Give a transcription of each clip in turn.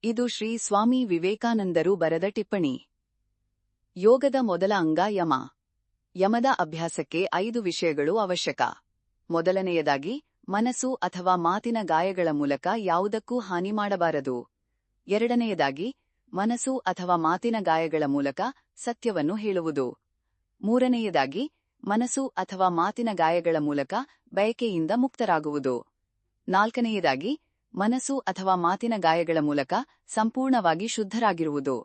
ಇದು ಶ್ರೀ ಸ್ವಾಮಿ ವಿವೇಕಾನಂದರು ಬರೆದ ಟಿಪ್ಪಣಿ. ಯೋಗದ ಮೊದಲ ಅಂಗ ಯಮ. ಯಮದ ಅಭ್ಯಾಸಕ್ಕೆ 5 ವಿಷಯಗಳು ಅವಶ್ಯಕ. ಮೊದಲನೆಯದಾಗಿ, ಮನಸ್ಸು ಅಥವಾ ಮಾತಿನ ಗಾಯಗಳ ಮೂಲಕ ಯಾವುದಕ್ಕೂ ಹಾನಿ ಮಾಡಬಾರದು. ಎರಡನೆಯದಾಗಿ, ಮನಸ್ಸು ಅಥವಾ ಮಾತಿನ ಗಾಯಗಳ ಮೂಲಕ ಸತ್ಯವನ್ನು ಹೇಳುವುದು. ಮೂರನೆಯದಾಗಿ, ಮನಸ್ಸು ಅಥವಾ ಮಾತಿನ ಗಾಯಗಳ ಮೂಲಕ ಬಯಕೆಯಿಂದ ಮುಕ್ತರಾಗುವುದು. ನಾಲ್ಕನೆಯದಾಗಿ, ಮನಸ್ಸು ಅಥವಾ ಮಾತಿನ ಗಾಯಗಳ ಮೂಲಕ ಸಂಪೂರ್ಣವಾಗಿ ಶುದ್ಧರಾಗಿರುವುದು.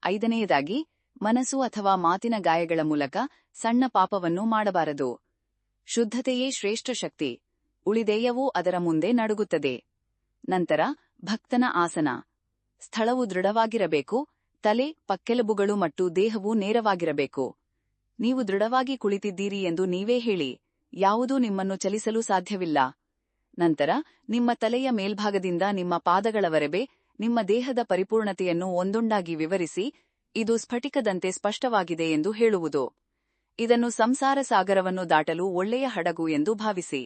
ಐದನೆಯದಾಗಿ, ಮನಸ್ಸು ಅಥವಾ ಮಾತಿನ ಗಾಯಗಳ ಮೂಲಕ ಸಣ್ಣ ಪಾಪವನ್ನು ಮಾಡಬಾರದು. ಶುದ್ಧತೆಯೇ ಶ್ರೇಷ್ಠ ಶಕ್ತಿ, ಉಳಿದೆಯವೂ ಅದರ ಮುಂದೆ ನಡುಗುತ್ತದೆ. ನಂತರ ಭಕ್ತನ ಆಸನ. ಸ್ಥಳವು ದೃಢವಾಗಿರಬೇಕು, ತಲೆ, ಪಕ್ಕೆಲುಬುಗಳು ಮತ್ತು ದೇಹವು ನೇರವಾಗಿರಬೇಕು. ನೀವು ದೃಢವಾಗಿ ಕುಳಿತಿದ್ದೀರಿ ಎಂದು ನೀವೇ ಹೇಳಿ, ಯಾವುದೂ ನಿಮ್ಮನ್ನು ಚಲಿಸಲು ಸಾಧ್ಯವಿಲ್ಲ. ನಂತರ ನಿಮ್ಮ ತಲೆಯ ಮೇಲ್ಭಾಗದಿಂದ ನಿಮ್ಮ ಪಾದಗಳವರೆಗೆ ನಿಮ್ಮ ದೇಹದ ಪರಿಪೂರ್ಣತೆಯನ್ನು ಒಂದೊಂದಾಗಿ ವಿವರಿಸಿ, ಇದು ಸ್ಫಟಿಕದಂತೆ ಸ್ಪಷ್ಟವಾಗಿದೆ ಎಂದು ಹೇಳುವುದು. ಇದನ್ನು ಸಂಸಾರ ಸಾಗರವನ್ನು ದಾಟಲು ಒಳ್ಳೆಯ ಹಡಗು ಎಂದು ಭಾವಿಸಿ.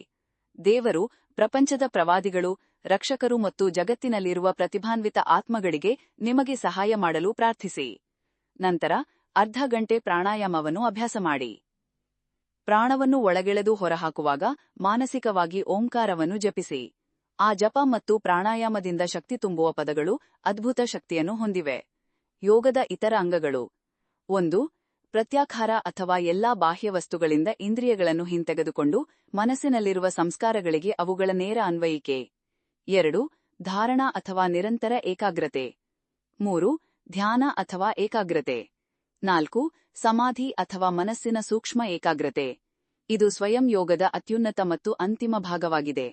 ದೇವರು, ಪ್ರಪಂಚದ ಪ್ರವಾದಿಗಳು, ರಕ್ಷಕರು ಮತ್ತು ಜಗತ್ತಿನಲ್ಲಿರುವ ಪ್ರತಿಭಾನ್ವಿತ ಆತ್ಮಗಳಿಗೆ ನಿಮಗೆ ಸಹಾಯ ಮಾಡಲು ಪ್ರಾರ್ಥಿಸಿ. ನಂತರ ಅರ್ಧ ಗಂಟೆ ಪ್ರಾಣಾಯಾಮವನ್ನು ಅಭ್ಯಾಸ ಮಾಡಿ. ಪ್ರಾಣವನ್ನು ಒಳಗೆಳೆದು ಹೊರಹಾಕುವಾಗ ಮಾನಸಿಕವಾಗಿ ಓಂಕಾರವನ್ನು ಜಪಿಸಿ. ಆ ಜಪ ಮತ್ತು ಪ್ರಾಣಾಯಾಮದಿಂದ ಶಕ್ತಿ ತುಂಬುವ ಪದಗಳು ಅದ್ಭುತ ಶಕ್ತಿಯನ್ನು ಹೊಂದಿವೆ. ಯೋಗದ ಇತರ ಅಂಗಗಳು. 1. ಪ್ರತ್ಯಾಹಾರ ಅಥವಾ ಎಲ್ಲಾ ಬಾಹ್ಯ ವಸ್ತುಗಳಿಂದ ಇಂದ್ರಿಯಗಳನ್ನು ಹಿಂತೆಗೆದುಕೊಂಡು ಮನಸ್ಸಿನಲ್ಲಿರುವ ಸಂಸ್ಕಾರಗಳಿಗೆ ಅವುಗಳ ನೇರ ಅನ್ವಯಿಕೆ. 2. ಧಾರಣ ಅಥವಾ ನಿರಂತರ ಏಕಾಗ್ರತೆ. 3. ಧ್ಯಾನ ಅಥವಾ ಏಕಾಗ್ರತೆ. 4. ಸಮಾಧಿ ಅಥವಾ ಮನಸ್ಸಿನ ಸೂಕ್ಷ್ಮ ಏಕಾಗ್ರತೆ. ಇದು ಸ್ವಯಂ ಯೋಗದ ಅತ್ಯುನ್ನತ ಮತ್ತು ಅಂತಿಮ ಭಾಗವಾಗಿದೆ.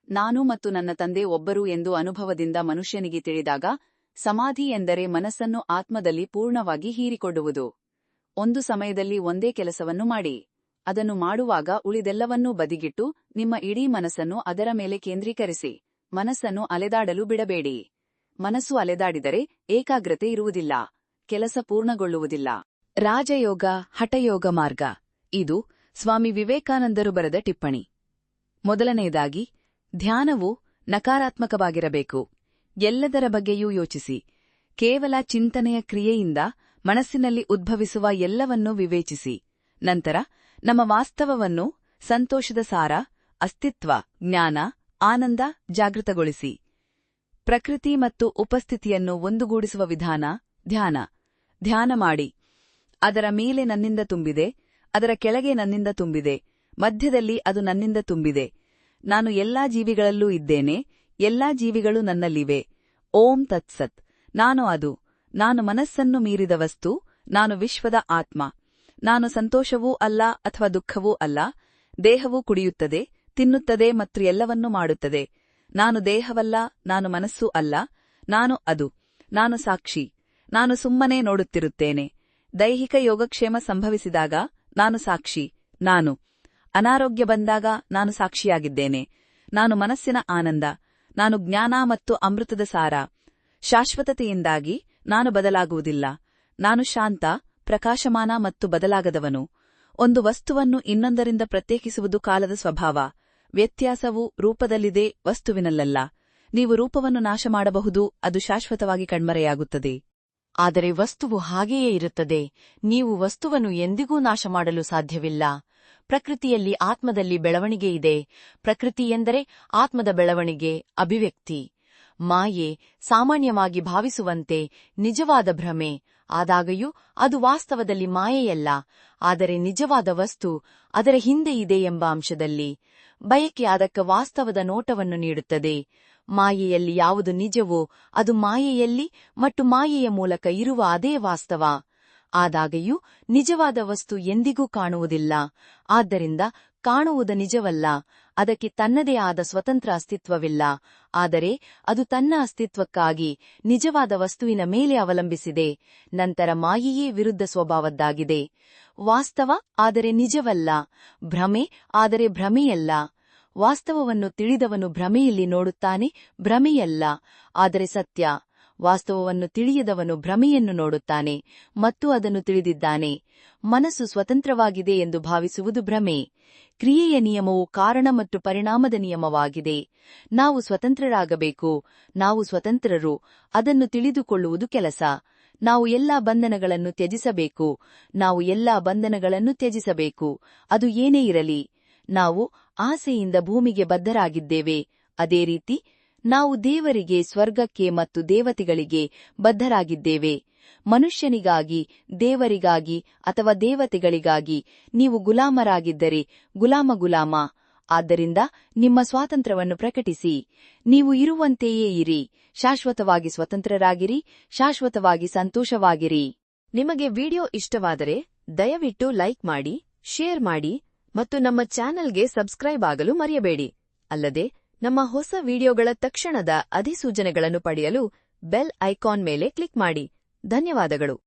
ನಾನು ಮತ್ತು ನನ್ನ ತಂದೆ ಒಬ್ಬರು ಎಂದು ಅನುಭವದಿಂದ ಮನುಷ್ಯನಿಗೆ ತಿಳಿದಾಗ, ಸಮಾಧಿ ಎಂದರೆ ಮನಸ್ಸನ್ನು ಆತ್ಮದಲ್ಲಿ ಪೂರ್ಣವಾಗಿ ಹೀರಿಕೊಳ್ಳುವುದು. ಒಂದು ಸಮಯದಲ್ಲಿ ಒಂದೇ ಕೆಲಸವನ್ನು ಮಾಡಿ. ಅದನ್ನು ಮಾಡುವಾಗ ಉಳಿದೆಲ್ಲವನ್ನೂ ಬದಿಗಿಟ್ಟು ನಿಮ್ಮ ಇಡೀ ಮನಸ್ಸನ್ನು ಅದರ ಮೇಲೆ ಕೇಂದ್ರೀಕರಿಸಿ. ಮನಸ್ಸನ್ನು ಅಲೆದಾಡಲು ಬಿಡಬೇಡಿ. ಮನಸ್ಸು ಅಲೆದಾಡಿದರೆ ಏಕಾಗ್ರತೆ ಇರುವುದಿಲ್ಲ, ಕೆಲಸ ಪೂರ್ಣಗೊಳ್ಳುವುದಿಲ್ಲ. ರಾಜಯೋಗ, ಹಠಯೋಗ ಮಾರ್ಗ. ಇದು ಸ್ವಾಮಿ ವಿವೇಕಾನಂದರು ಬರೆದ ಟಿಪ್ಪಣಿ. ಮೊದಲನೆಯದಾಗಿ, ಧ್ಯಾನವು ನಕಾರಾತ್ಮಕವಾಗಿರಬೇಕು. ಎಲ್ಲದರ ಬಗ್ಗೆಯೂ ಯೋಚಿಸಿ. ಕೇವಲ ಚಿಂತನೆಯ ಕ್ರಿಯೆಯಿಂದ ಮನಸ್ಸಿನಲ್ಲಿ ಉದ್ಭವಿಸುವ ಎಲ್ಲವನ್ನೂ ವಿವೇಚಿಸಿ. ನಂತರ ನಮ್ಮ ವಾಸ್ತವವನ್ನು, ಸಂತೋಷದ ಸಾರ, ಅಸ್ತಿತ್ವ, ಜ್ಞಾನ, ಆನಂದ ಜಾಗೃತಗೊಳಿಸಿ. ಪ್ರಕೃತಿ ಮತ್ತು ಉಪಸ್ಥಿತಿಯನ್ನು ಒಂದುಗೂಡಿಸುವ ವಿಧಾನ ಧ್ಯಾನ. ಧ್ಯಾನ ಮಾಡಿ. ಅದರ ಮೇಲೆ ನನ್ನಿಂದ ತುಂಬಿದೆ, ಅದರ ಕೆಳಗೆ ನನ್ನಿಂದ ತುಂಬಿದೆ, ಮಧ್ಯದಲ್ಲಿ ಅದು ನನ್ನಿಂದ ತುಂಬಿದೆ. ನಾನು ಎಲ್ಲಾ ಜೀವಿಗಳಲ್ಲೂ ಇದ್ದೇನೆ, ಎಲ್ಲಾ ಜೀವಿಗಳು ನನ್ನಲ್ಲಿವೆ. ಓಂ ತತ್ಸತ್. ನಾನು ಅದು. ನಾನು ಮನಸ್ಸನ್ನು ಮೀರಿದ ವಸ್ತು, ನಾನು ವಿಶ್ವದ ಆತ್ಮ. ನಾನು ಸಂತೋಷವೂ ಅಲ್ಲ ಅಥವಾ ದುಃಖವೂ ಅಲ್ಲ. ದೇಹವು ಕುಡಿಯುತ್ತದೆ, ತಿನ್ನುತ್ತದೆ ಮತ್ತು ಎಲ್ಲವನ್ನೂ ಮಾಡುತ್ತದೆ. ನಾನು ದೇಹವಲ್ಲ, ನಾನು ಮನಸ್ಸೂ ಅಲ್ಲ. ನಾನು ಅದು. ನಾನು ಸಾಕ್ಷಿ. ನಾನು ಸುಮ್ಮನೆ ನೋಡುತ್ತಿರುತ್ತೇನೆ. ದೈಹಿಕ ಯೋಗಕ್ಷೇಮ ಸಂಭವಿಸಿದಾಗ ನಾನು ಸಾಕ್ಷಿ. ನಾನು ಅನಾರೋಗ್ಯ ಬಂದಾಗ ನಾನು ಸಾಕ್ಷಿಯಾಗಿದ್ದೇನೆ. ನಾನು ಮನಸ್ಸಿನ ಆನಂದ. ನಾನು ಜ್ಞಾನ ಮತ್ತು ಅಮೃತದ ಸಾರ. ಶಾಶ್ವತತೆಯಿಂದಾಗಿ ನಾನು ಬದಲಾಗುವುದಿಲ್ಲ. ನಾನು ಶಾಂತ, ಪ್ರಕಾಶಮಾನ ಮತ್ತು ಬದಲಾಗದವನು. ಒಂದು ವಸ್ತುವನ್ನು ಇನ್ನೊಂದರಿಂದ ಪ್ರತ್ಯೇಕಿಸುವುದು ಕಾಲದ ಸ್ವಭಾವ. ವ್ಯತ್ಯಾಸವು ರೂಪದಲ್ಲಿದೆ, ವಸ್ತುವಿನಲ್ಲಲ್ಲ. ನೀವು ರೂಪವನ್ನು ನಾಶ ಮಾಡಬಹುದು, ಅದು ಶಾಶ್ವತವಾಗಿ ಕಣ್ಮರೆಯಾಗುತ್ತದೆ. ಆದರೆ ವಸ್ತುವು ಹಾಗೆಯೇ ಇರುತ್ತದೆ. ನೀವು ವಸ್ತುವನ್ನು ಎಂದಿಗೂ ನಾಶ ಮಾಡಲು ಸಾಧ್ಯವಿಲ್ಲ. ಪ್ರಕೃತಿಯಲ್ಲಿ ಆತ್ಮದಲ್ಲಿ ಬೆಳವಣಿಗೆ ಇದೆ. ಪ್ರಕೃತಿ ಎಂದರೆ ಆತ್ಮದ ಬೆಳವಣಿಗೆ, ಅಭಿವ್ಯಕ್ತಿ. ಮಾಯೆ ಸಾಮಾನ್ಯವಾಗಿ ಭಾವಿಸುವಂತೆ ನಿಜವಾದ ಭ್ರಮೆ. ಆದಾಗ್ಯೂ ಅದು ವಾಸ್ತವದಲ್ಲಿ ಮಾಯೆಯಲ್ಲ, ಆದರೆ ನಿಜವಾದ ವಸ್ತು ಅದರ ಹಿಂದೆ ಇದೆ ಎಂಬ ಅಂಶದಲ್ಲಿ. ಬಯಕೆ ಅದಕ್ಕೆ ವಾಸ್ತವದ ನೋಟವನ್ನು ನೀಡುತ್ತದೆ. ಮಾಯೆಯಲ್ಲಿ ಯಾವುದು ನಿಜವೋ ಅದು ಮಾಯೆಯಲ್ಲಿ ಮತ್ತು ಮಾಯೆಯ ಮೂಲಕ ಇರುವ ಅದೇ ವಾಸ್ತವ. ಆದಾಗ್ಯೂ ನಿಜವಾದ ವಸ್ತು ಎಂದಿಗೂ ಕಾಣುವುದಿಲ್ಲ. ಆದ್ದರಿಂದ ಕಾಣುವುದು ನಿಜವಲ್ಲ. ಅದಕ್ಕೆ ತನ್ನದೇ ಆದ ಸ್ವತಂತ್ರ ಅಸ್ತಿತ್ವವಿಲ್ಲ. ಆದರೆ ಅದು ತನ್ನ ಅಸ್ತಿತ್ವಕ್ಕಾಗಿ ನಿಜವಾದ ವಸ್ತುವಿನ ಮೇಲೆ ಅವಲಂಬಿಸಿದೆ. ನಂತರ ಮಾಯೆಯೇ ವಿರುದ್ಧ ಸ್ವಭಾವದ್ದಾಗಿದೆ. ವಾಸ್ತವ ಆದರೆ ನಿಜವಲ್ಲ. ಭ್ರಮೆ ಆದರೆ ಭ್ರಮೆಯಲ್ಲ. ವಾಸ್ತವವನ್ನು ತಿಳಿದವನು ಭ್ರಮೆಯಲ್ಲಿ ನೋಡುತ್ತಾನೆ, ಭ್ರಮೆಯಲ್ಲ. ಆದರೆ ಸತ್ಯ. ವಾಸ್ತವವನ್ನು ತಿಳಿಯದವನು ಭ್ರಮೆಯನ್ನು ನೋಡುತ್ತಾನೆ ಮತ್ತು ಅದನ್ನು ತಿಳಿದಿದ್ದಾನೆ. ಮನಸ್ಸು ಸ್ವತಂತ್ರವಾಗಿದೆ ಎಂದು ಭಾವಿಸುವುದು ಭ್ರಮೆ. ಕ್ರಿಯೆಯ ನಿಯಮವು ಕಾರಣ ಮತ್ತು ಪರಿಣಾಮದ ನಿಯಮವಾಗಿದೆ. ನಾವು ಸ್ವತಂತ್ರರಾಗಬೇಕು. ನಾವು ಸ್ವತಂತ್ರರು. ಅದನ್ನು ತಿಳಿದುಕೊಳ್ಳುವುದು ಕೆಲಸ. ನಾವು ಎಲ್ಲಾ ಬಂಧನಗಳನ್ನು ತ್ಯಜಿಸಬೇಕು. ನಾವು ಎಲ್ಲಾ ಬಂಧನಗಳನ್ನು ತ್ಯಜಿಸಬೇಕು. ಅದು ಏನೇ ಇರಲಿ. ನಾವು ಆಸೆಯಿಂದ ಭೂಮಿಗೆ ಬದ್ಧರಾಗಿದ್ದೇವೆ. ಅದೇ ರೀತಿ ನಾವು ದೇವರಿಗೆ, ಸ್ವರ್ಗಕ್ಕೆ ಮತ್ತು ದೇವತೆಗಳಿಗೆ ಬದ್ಧರಾಗಿದ್ದೇವೆ. ಮನುಷ್ಯನಿಗಾಗಿ, ದೇವರಿಗಾಗಿ ಅಥವಾ ದೇವತೆಗಳಿಗಾಗಿ ನೀವು ಗುಲಾಮರಾಗಿದ್ದರೆ ಗುಲಾಮ. ಆದ್ದರಿಂದ ನಿಮ್ಮ ಸ್ವಾತಂತ್ರ್ಯವನ್ನು ಪ್ರಕಟಿಸಿ. ನೀವು ಇರುವಂತೆಯೇ ಇರಿ. ಶಾಶ್ವತವಾಗಿ ಸ್ವತಂತ್ರರಾಗಿರಿ. ಶಾಶ್ವತವಾಗಿ ಸಂತೋಷವಾಗಿರಿ. ನಿಮಗೆ ವಿಡಿಯೋ ಇಷ್ಟವಾದರೆ ದಯವಿಟ್ಟು ಲೈಕ್ ಮಾಡಿ, ಶೇರ್ ಮಾಡಿ ಮತ್ತು ನಮ್ಮ ಚಾನೆಲ್ಗೆ ಸಬ್ಸ್ಕ್ರೈಬ್ ಆಗಲು ಮರೆಯಬೇಡಿ. ಅಲ್ಲದೆ ನಮ್ಮ ಹೊಸ ವಿಡಿಯೋಗಳ ತಕ್ಷಣದ ಅಧಿಸೂಚನೆಗಳನ್ನು ಪಡೆಯಲು ಬೆಲ್ ಐಕಾನ್ ಮೇಲೆ ಕ್ಲಿಕ್ ಮಾಡಿ. ಧನ್ಯವಾದಗಳು.